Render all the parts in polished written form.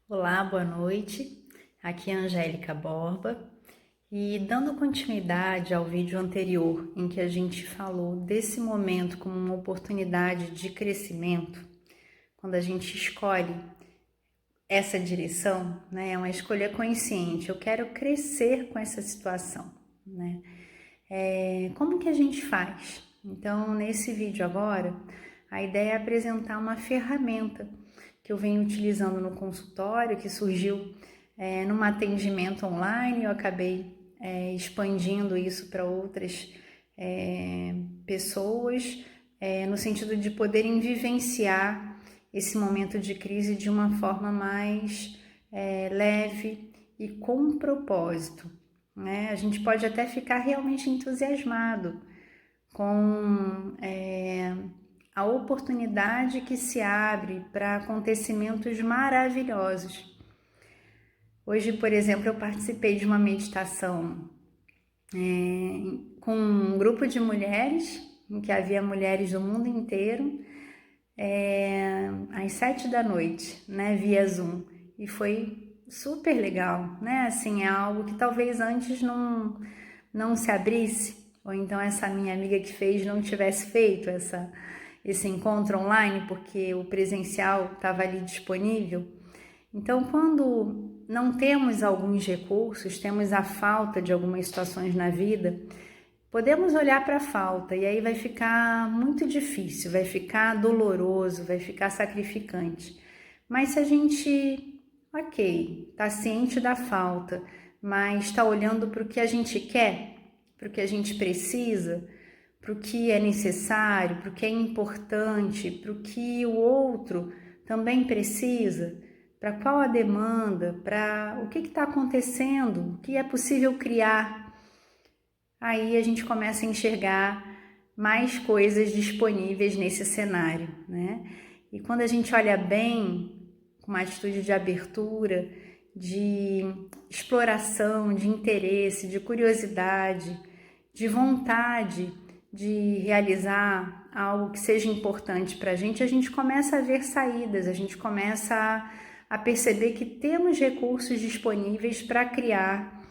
Olá, boa noite. Aqui é a Angélica Borba e dando continuidade ao vídeo anterior em que a gente falou desse momento como uma oportunidade de crescimento, quando a gente escolhe essa direção, né? É uma escolha consciente. Eu quero crescer com essa situação, né? Como que a gente faz? Então, nesse vídeo agora, a ideia é apresentar uma ferramenta que eu venho utilizando no consultório, que surgiu num atendimento online. Eu acabei expandindo isso para outras pessoas, no sentido de poderem vivenciar esse momento de crise de uma forma mais leve e com propósito, né? A gente pode até ficar realmente entusiasmado com a oportunidade que se abre para acontecimentos maravilhosos. Hoje, por exemplo, eu participei de uma meditação com um grupo de mulheres, em que havia mulheres do mundo inteiro, às 7 da noite, né, via Zoom, e foi super legal, né? Assim, é algo que talvez antes não se abrisse, ou então essa minha amiga que fez não tivesse feito esse encontro online, porque o presencial estava ali disponível. Então, quando não temos alguns recursos, temos a falta de algumas situações na vida, podemos olhar para a falta e aí vai ficar muito difícil, vai ficar doloroso, vai ficar sacrificante. Mas se a gente, ok, está ciente da falta, mas está olhando para o que a gente quer, para o que a gente precisa, para o que é necessário, para o que é importante, para o que o outro também precisa, para qual a demanda, para o que está acontecendo, o que é possível criar, aí a gente começa a enxergar mais coisas disponíveis nesse cenário, né? E quando a gente olha bem, com uma atitude de abertura, de exploração, de interesse, de curiosidade, de vontade de realizar algo que seja importante para a gente começa a ver saídas, a gente começa a perceber que temos recursos disponíveis para criar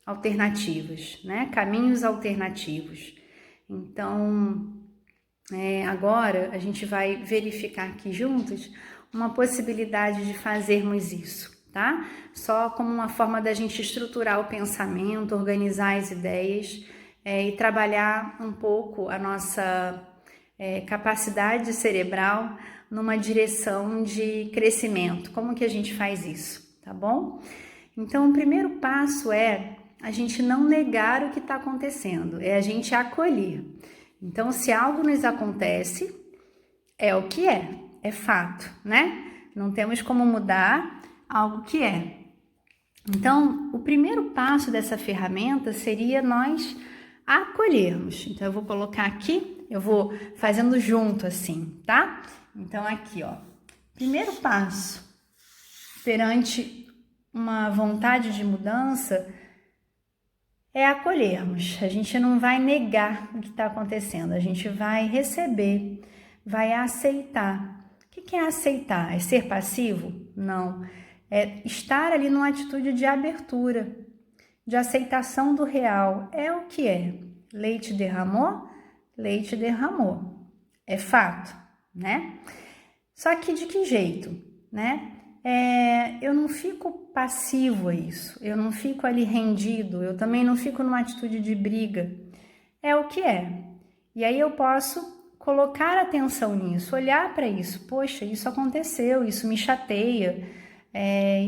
alternativas, né? Caminhos alternativos. Então, agora a gente vai verificar aqui juntos uma possibilidade de fazermos isso, tá? Só como uma forma da gente estruturar o pensamento, organizar as ideias e trabalhar um pouco a nossa capacidade cerebral numa direção de crescimento. Como que a gente faz isso, tá bom? Então, o primeiro passo é a gente não negar o que está acontecendo, é a gente acolher. Então, se algo nos acontece, é o que é fato, né? Não temos como mudar algo que é. Então, o primeiro passo dessa ferramenta seria nós acolhermos. Então, eu vou colocar aqui, eu vou fazendo junto assim, tá? Então, aqui, ó. Primeiro passo perante uma vontade de mudança é acolhermos. A gente não vai negar o que está acontecendo, a gente vai receber, vai aceitar. O que é aceitar? É ser passivo? Não. É estar ali numa atitude de abertura, de aceitação do real. É o que é. Leite derramou? Leite derramou. É fato, né? Só que de que jeito, né? Eu não fico passivo a isso, eu não fico ali rendido, eu também não fico numa atitude de briga. É o que é. E aí eu posso colocar atenção nisso, olhar para isso. Poxa, isso aconteceu, isso me chateia,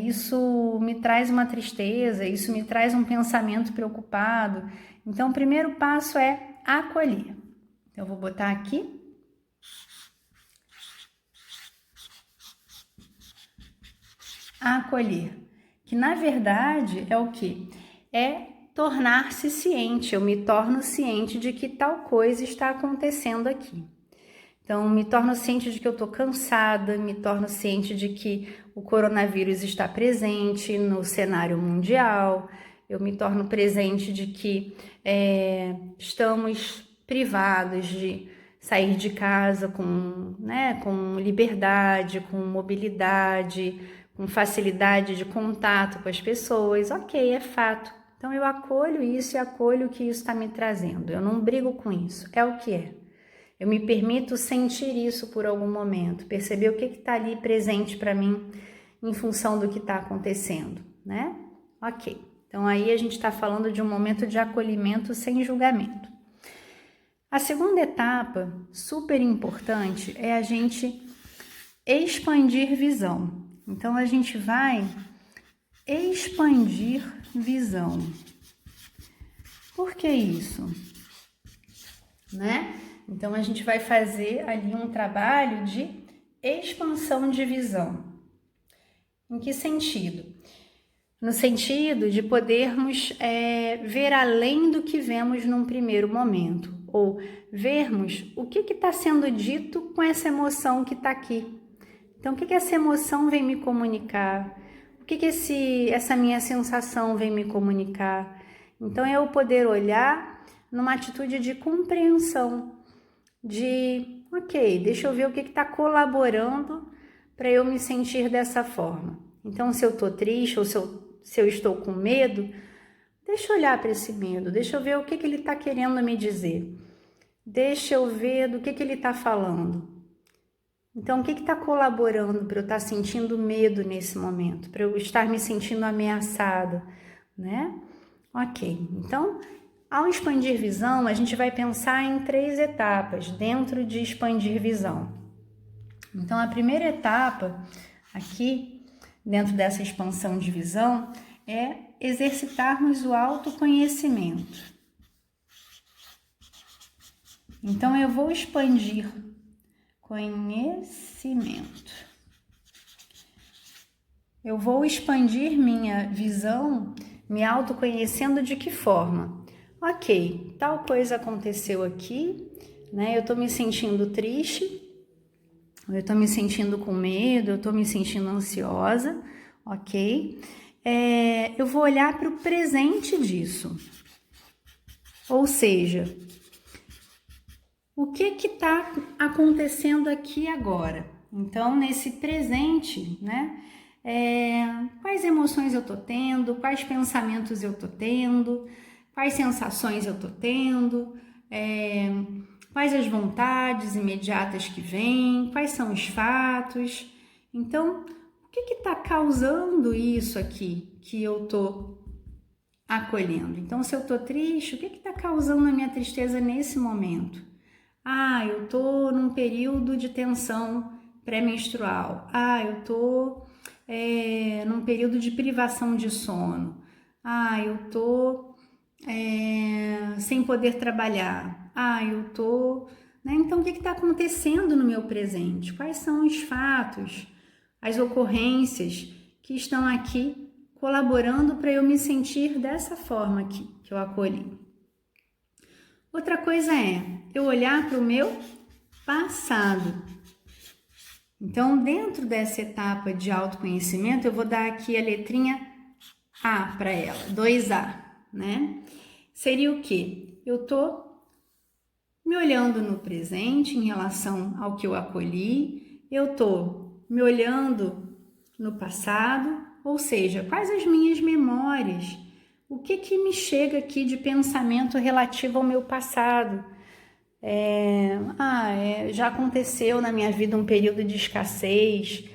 isso me traz uma tristeza, isso me traz um pensamento preocupado. Então, o primeiro passo é acolher. Então, eu vou botar aqui. Acolher, que na verdade é o que? É tornar-se ciente, eu me torno ciente de que tal coisa está acontecendo aqui. Então, me torno ciente de que eu estou cansada, me torno ciente de que o coronavírus está presente no cenário mundial, eu me torno presente de que estamos privados de sair de casa com liberdade, com mobilidade, com facilidade de contato com as pessoas. Ok, é fato. Então eu acolho isso e acolho o que isso está me trazendo. Eu não brigo com isso, é o que é. Eu me permito sentir isso por algum momento, perceber o que está ali presente para mim em função do que está acontecendo, né? Ok, então aí a gente está falando de um momento de acolhimento sem julgamento. A segunda etapa, super importante, é a gente expandir visão. Então a gente vai expandir visão. Por que isso? Né? Então a gente vai fazer ali um trabalho de expansão de visão. Em que sentido? No sentido de podermos ver além do que vemos num primeiro momento, ou vermos o que está sendo dito com essa emoção que está aqui. Então, o que essa emoção vem me comunicar? O que essa minha sensação vem me comunicar? Então, é eu poder olhar numa atitude de compreensão, de, ok, deixa eu ver o que está colaborando para eu me sentir dessa forma. Então, se eu estou triste ou se eu estou com medo, deixa eu olhar para esse medo, deixa eu ver o que ele está querendo me dizer. Deixa eu ver do que ele está falando. Então, o que está colaborando para eu estar sentindo medo nesse momento? Para eu estar me sentindo ameaçada, né? Ok, então, ao expandir visão, a gente vai pensar em 3 etapas dentro de expandir visão. Então, a primeira etapa aqui, dentro dessa expansão de visão, é exercitarmos o autoconhecimento. Então, eu vou expandir conhecimento. Eu vou expandir minha visão, me autoconhecendo de que forma? Ok, tal coisa aconteceu aqui, né? Eu tô me sentindo triste, eu tô me sentindo com medo, eu tô me sentindo ansiosa, ok? Eu vou olhar para o presente disso. Ou seja, o que está acontecendo aqui agora? Então, nesse presente, né? Quais emoções eu estou tendo, quais pensamentos eu estou tendo, quais sensações eu estou tendo, quais as vontades imediatas que vêm, quais são os fatos. Então, o que está causando isso aqui que eu estou acolhendo? Então, se eu estou triste, o que está causando a minha tristeza nesse momento? Eu estou num período de tensão pré-menstrual. Eu estou num período de privação de sono. Eu estou sem poder trabalhar. Eu estou... Né? Então, o que está acontecendo no meu presente? Quais são os fatos, as ocorrências que estão aqui colaborando para eu me sentir dessa forma aqui, que eu acolhi? Outra coisa é eu olhar para o meu passado. Então, dentro dessa etapa de autoconhecimento, eu vou dar aqui a letrinha A para ela, 2A, né? Seria o quê? Eu tô me olhando no presente em relação ao que eu acolhi, eu tô me olhando no passado, ou seja, quais as minhas memórias, o que me chega aqui de pensamento relativo ao meu passado. Já aconteceu na minha vida um período de escassez,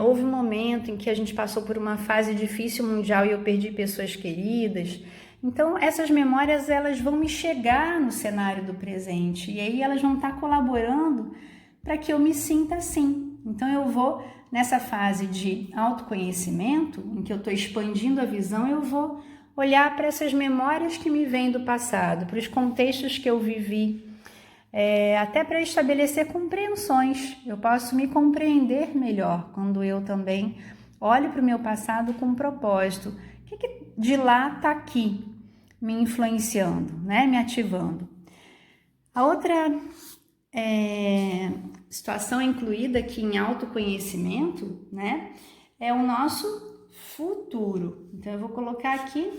houve um momento em que a gente passou por uma fase difícil mundial e eu perdi pessoas queridas. Então, essas memórias, elas vão me chegar no cenário do presente e aí elas vão estar colaborando para que eu me sinta assim. Então, eu vou, nessa fase de autoconhecimento, em que eu estou expandindo a visão, eu vou olhar para essas memórias que me vêm do passado, para os contextos que eu vivi, até para estabelecer compreensões. Eu posso me compreender melhor quando eu também olho para o meu passado com um propósito. O que de lá está aqui me influenciando, né? Me ativando? A outra situação incluída aqui em autoconhecimento, né? É o nosso futuro. Então, eu vou colocar aqui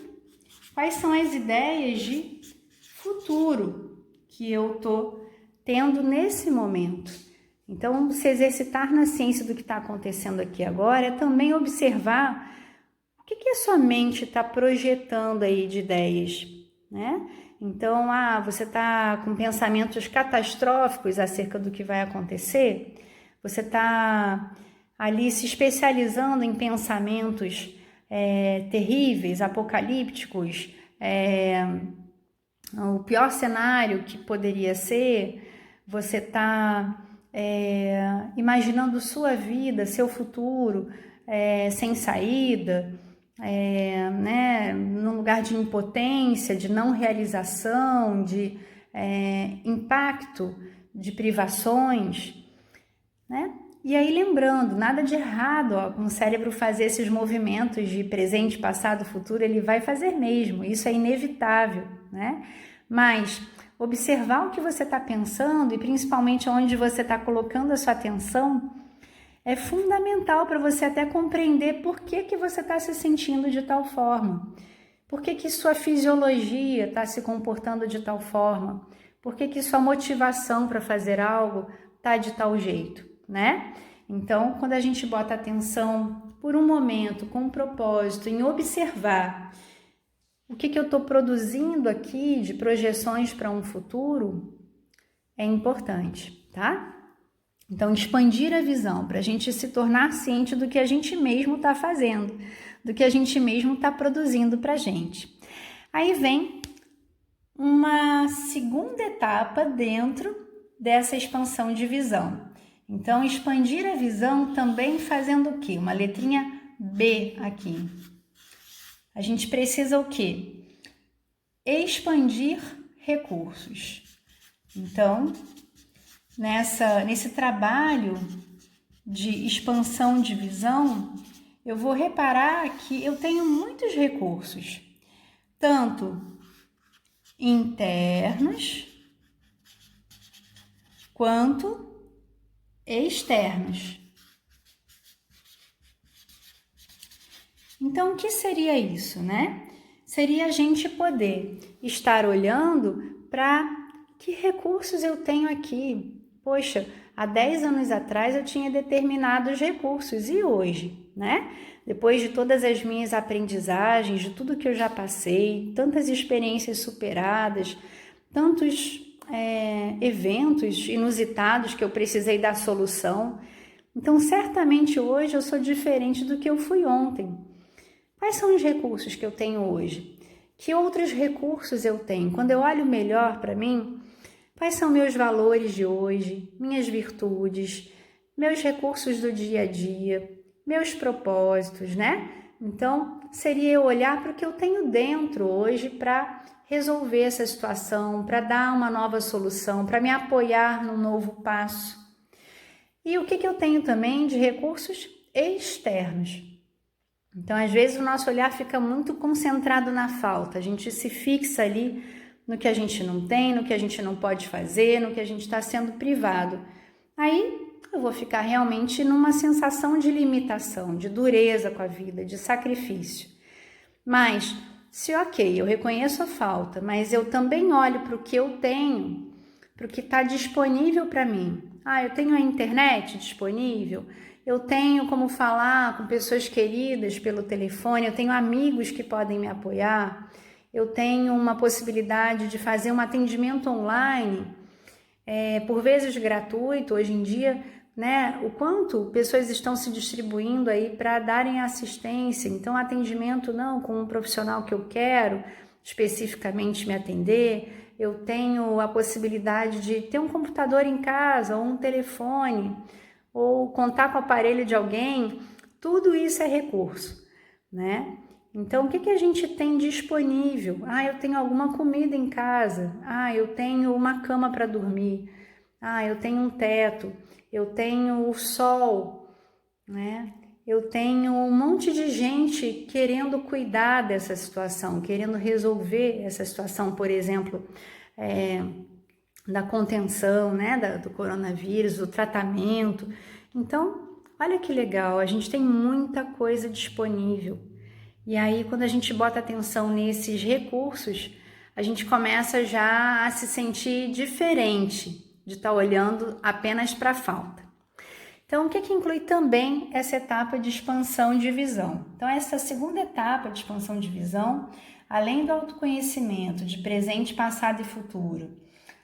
quais são as ideias de futuro que eu estou tendo nesse momento. Então, se exercitar na ciência do que está acontecendo aqui agora é também observar o que a sua mente está projetando aí de ideias, né? Então, você está com pensamentos catastróficos acerca do que vai acontecer, você está ali se especializando em pensamentos terríveis, apocalípticos, o pior cenário que poderia ser, você está imaginando sua vida, seu futuro sem saída, né, num lugar de impotência, de não realização, de impacto, de privações, né? E aí lembrando, nada de errado, com o cérebro fazer esses movimentos de presente, passado, futuro, ele vai fazer mesmo, isso é inevitável, né? Mas observar o que você está pensando e principalmente onde você está colocando a sua atenção é fundamental para você até compreender por que você está se sentindo de tal forma, por que sua fisiologia está se comportando de tal forma, por que sua motivação para fazer algo está de tal jeito, né? Então, quando a gente bota atenção por um momento, com um propósito, em observar o que eu estou produzindo aqui de projeções para um futuro, é importante, tá? Então, expandir a visão para a gente se tornar ciente do que a gente mesmo está fazendo, do que a gente mesmo está produzindo para a gente. Aí vem uma segunda etapa dentro dessa expansão de visão. Então, expandir a visão também fazendo o quê? Uma letrinha B aqui. A gente precisa o quê? Expandir recursos. Então, nesse trabalho de expansão de visão, eu vou reparar que eu tenho muitos recursos, tanto internos quanto externos. Então, o que seria isso, né? Seria a gente poder estar olhando para que recursos eu tenho aqui. Poxa, há 10 anos atrás eu tinha determinados recursos e hoje, né? Depois de todas as minhas aprendizagens, de tudo que eu já passei, tantas experiências superadas, tantos eventos inusitados que eu precisei dar solução. Então, certamente hoje eu sou diferente do que eu fui ontem. Quais são os recursos que eu tenho hoje? Que outros recursos eu tenho? Quando eu olho melhor para mim, quais são meus valores de hoje, minhas virtudes, meus recursos do dia a dia, meus propósitos, né? Então, seria eu olhar para o que eu tenho dentro hoje para resolver essa situação, para dar uma nova solução, para me apoiar num novo passo. E o que eu tenho também de recursos externos? Então, às vezes, o nosso olhar fica muito concentrado na falta, a gente se fixa ali no que a gente não tem, no que a gente não pode fazer, no que a gente está sendo privado. Aí eu vou ficar realmente numa sensação de limitação, de dureza com a vida, de sacrifício. Mas, se ok, eu reconheço a falta, mas eu também olho para o que eu tenho, para o que está disponível para mim. Eu tenho a internet disponível, eu tenho como falar com pessoas queridas pelo telefone, eu tenho amigos que podem me apoiar, eu tenho uma possibilidade de fazer um atendimento online, por vezes gratuito, hoje em dia, né? O quanto pessoas estão se distribuindo aí para darem assistência. Então, atendimento não com um profissional que eu quero especificamente me atender, eu tenho a possibilidade de ter um computador em casa ou um telefone, ou contar com o aparelho de alguém, tudo isso é recurso, né? Então, o que a gente tem disponível? Eu tenho alguma comida em casa, eu tenho uma cama para dormir, eu tenho um teto, eu tenho o sol, né? Eu tenho um monte de gente querendo cuidar dessa situação, querendo resolver essa situação, por exemplo, da contenção, né, do coronavírus, do tratamento. Então, olha que legal, a gente tem muita coisa disponível. E aí, quando a gente bota atenção nesses recursos, a gente começa já a se sentir diferente de estar olhando apenas para a falta. Então, o que inclui também essa etapa de expansão de visão? Então, essa segunda etapa de expansão de visão, além do autoconhecimento de presente, passado e futuro,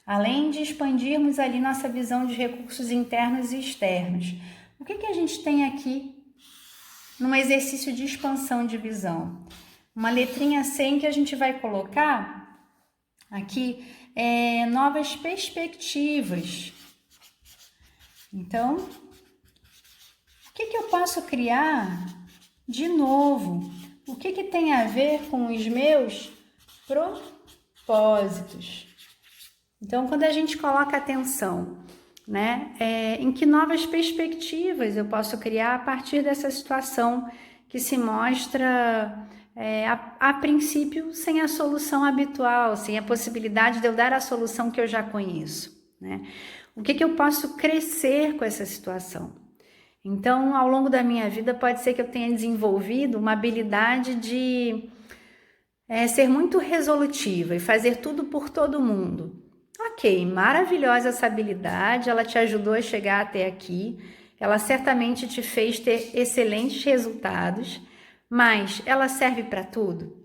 além de expandirmos ali nossa visão de recursos internos e externos, o que a gente tem aqui num exercício de expansão de visão? Uma letrinha C em que a gente vai colocar aqui novas perspectivas. Então, o que eu posso criar de novo? O que tem a ver com os meus propósitos? Então, quando a gente coloca atenção, né, em que novas perspectivas eu posso criar a partir dessa situação que se mostra, a princípio, sem a solução habitual, sem a possibilidade de eu dar a solução que eu já conheço, né? O que eu posso crescer com essa situação? Então, ao longo da minha vida, pode ser que eu tenha desenvolvido uma habilidade de ser muito resolutiva e fazer tudo por todo mundo. Ok, maravilhosa essa habilidade, ela te ajudou a chegar até aqui, ela certamente te fez ter excelentes resultados, mas ela serve para tudo?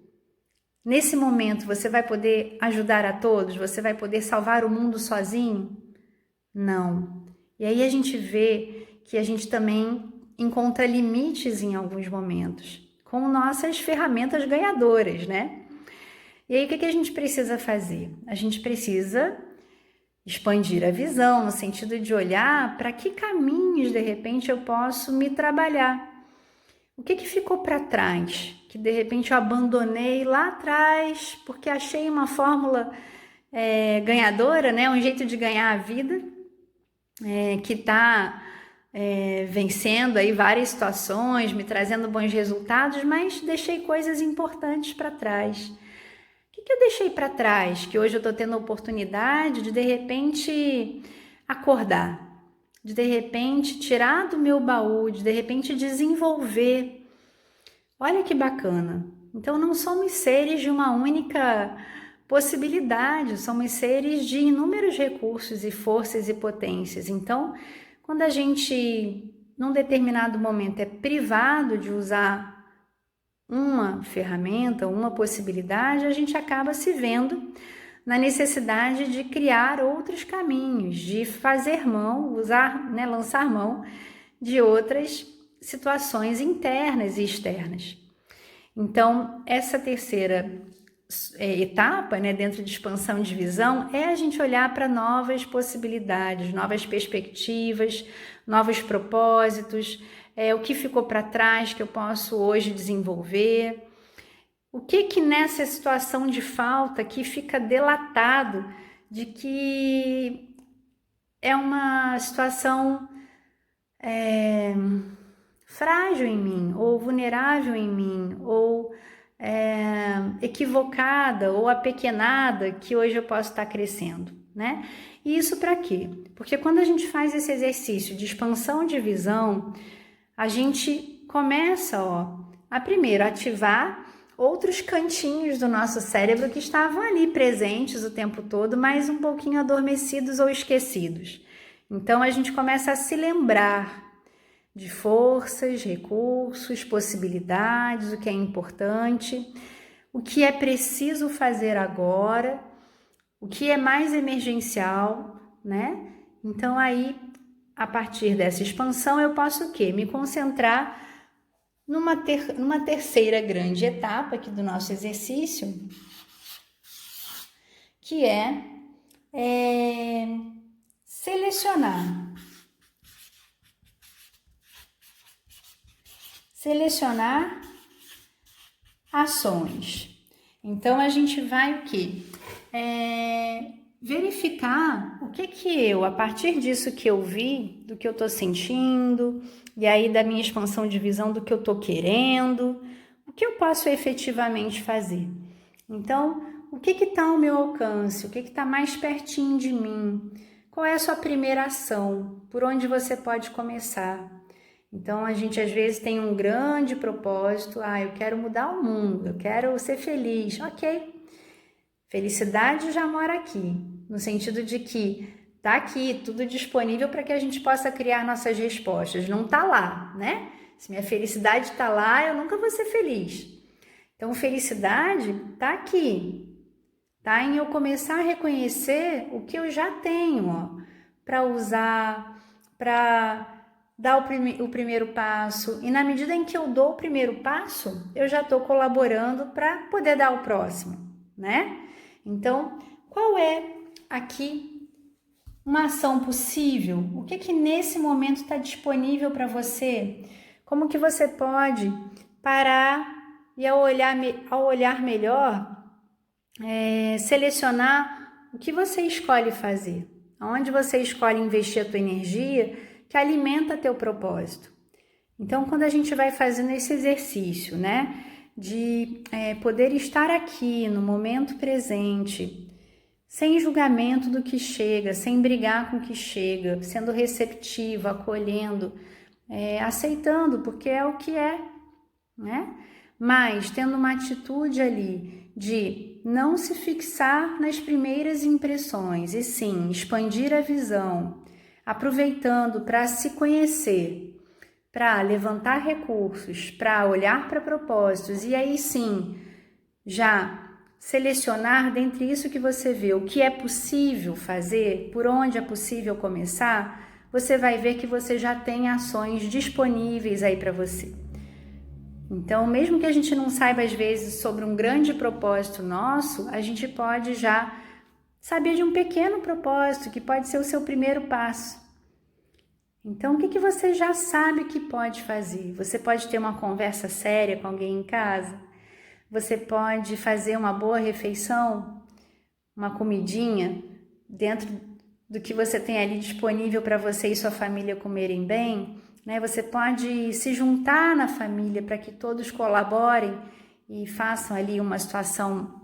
Nesse momento, você vai poder ajudar a todos? Você vai poder salvar o mundo sozinho? Não. E aí a gente vê que a gente também encontra limites em alguns momentos, com nossas ferramentas ganhadoras, né? E aí o que a gente precisa fazer? A gente precisa expandir a visão, no sentido de olhar para que caminhos, de repente, eu posso me trabalhar. O que ficou para trás? Que, de repente, eu abandonei lá atrás, porque achei uma fórmula ganhadora, né? Um jeito de ganhar a vida, que está vencendo aí várias situações, me trazendo bons resultados, mas deixei coisas importantes para trás. O que eu deixei para trás, que hoje eu estou tendo a oportunidade de repente, acordar, de repente, tirar do meu baú, de repente, desenvolver. Olha que bacana. Então, não somos seres de uma única possibilidade, somos seres de inúmeros recursos e forças e potências. Então, quando a gente, num determinado momento, é privado de usar uma ferramenta, uma possibilidade, a gente acaba se vendo na necessidade de criar outros caminhos, de fazer mão, lançar mão de outras situações internas e externas. Então, essa terceira etapa, né, dentro de expansão de visão, é a gente olhar para novas possibilidades, novas perspectivas, novos propósitos, o que ficou para trás que eu posso hoje desenvolver. O que nessa situação de falta aqui fica delatado de que é uma situação frágil em mim, ou vulnerável em mim, ou equivocada, ou apequenada, que hoje eu posso estar crescendo, né? E isso para quê? Porque quando a gente faz esse exercício de expansão de visão, a gente começa, a primeiro ativar outros cantinhos do nosso cérebro que estavam ali presentes o tempo todo, mas um pouquinho adormecidos ou esquecidos. Então, a gente começa a se lembrar de forças, recursos, possibilidades, o que é importante, o que é preciso fazer agora, o que é mais emergencial, né? Então, aí, a partir dessa expansão, eu posso o quê? Me concentrar numa terceira grande etapa aqui do nosso exercício, que é selecionar ações. Então, a gente vai o quê? Verificar o que eu, a partir disso que eu vi, do que eu estou sentindo, e aí da minha expansão de visão do que eu estou querendo, o que eu posso efetivamente fazer. Então, o que está ao meu alcance? O que está mais pertinho de mim? Qual é a sua primeira ação? Por onde você pode começar? Então, a gente às vezes tem um grande propósito, eu quero mudar o mundo, eu quero ser feliz, ok. Felicidade já mora aqui, no sentido de que tá aqui tudo disponível para que a gente possa criar nossas respostas. Não tá lá, né? Se minha felicidade tá lá, eu nunca vou ser feliz. Então, felicidade tá aqui, tá? Em eu começar a reconhecer o que eu já tenho, para usar, para dar o primeiro passo. E na medida em que eu dou o primeiro passo, eu já estou colaborando para poder dar o próximo, né? Então, qual é aqui uma ação possível? O que nesse momento está disponível para você? Como que você pode parar e ao olhar melhor, selecionar o que você escolhe fazer? Aonde você escolhe investir a tua energia que alimenta teu propósito? Então, quando a gente vai fazendo esse exercício, né, de poder estar aqui no momento presente, sem julgamento do que chega, sem brigar com o que chega, sendo receptivo, acolhendo, aceitando, porque é o que é, né? Mas tendo uma atitude ali de não se fixar nas primeiras impressões, e sim expandir a visão, aproveitando para se conhecer, para levantar recursos, para olhar para propósitos e aí sim já selecionar dentre isso que você vê o que é possível fazer, por onde é possível começar, você vai ver que você já tem ações disponíveis aí para você. Então, mesmo que a gente não saiba às vezes sobre um grande propósito nosso, a gente pode já saber de um pequeno propósito que pode ser o seu primeiro passo. Então, o que você já sabe que pode fazer? Você pode ter uma conversa séria com alguém em casa? Você pode fazer uma boa refeição, uma comidinha, dentro do que você tem ali disponível para você e sua família comerem bem, né? Você pode se juntar na família para que todos colaborem e façam ali uma situação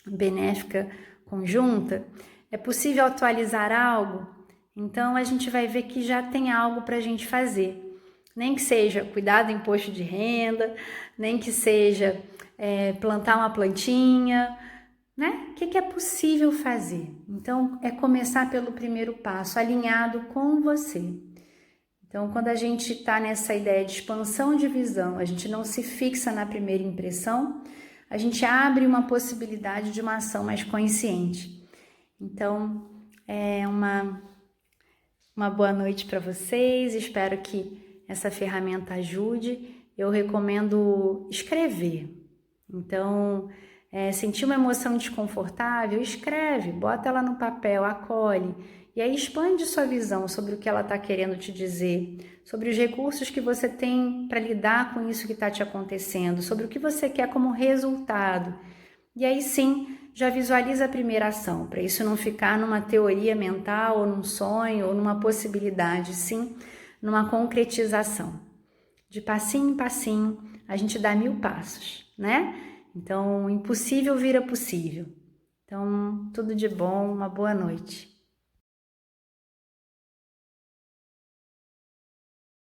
benéfica conjunta. É possível atualizar algo? Então, a gente vai ver que já tem algo para a gente fazer. Nem que seja cuidar do imposto de renda, nem que seja plantar uma plantinha, né? O que é possível fazer? Então, é começar pelo primeiro passo, alinhado com você. Então, quando a gente está nessa ideia de expansão de visão, a gente não se fixa na primeira impressão, a gente abre uma possibilidade de uma ação mais consciente. Então, é uma boa noite para vocês, espero que essa ferramenta ajude. Eu recomendo escrever. Então, sentir uma emoção desconfortável, escreve, bota ela no papel, acolhe. E aí expande sua visão sobre o que ela está querendo te dizer, sobre os recursos que você tem para lidar com isso que está te acontecendo, sobre o que você quer como resultado. E aí sim, já visualiza a primeira ação, para isso não ficar numa teoria mental, ou num sonho, ou numa possibilidade, sim, numa concretização. De passinho em passinho, a gente dá 1000 passos, né? Então, impossível vira possível. Então, tudo de bom, uma boa noite.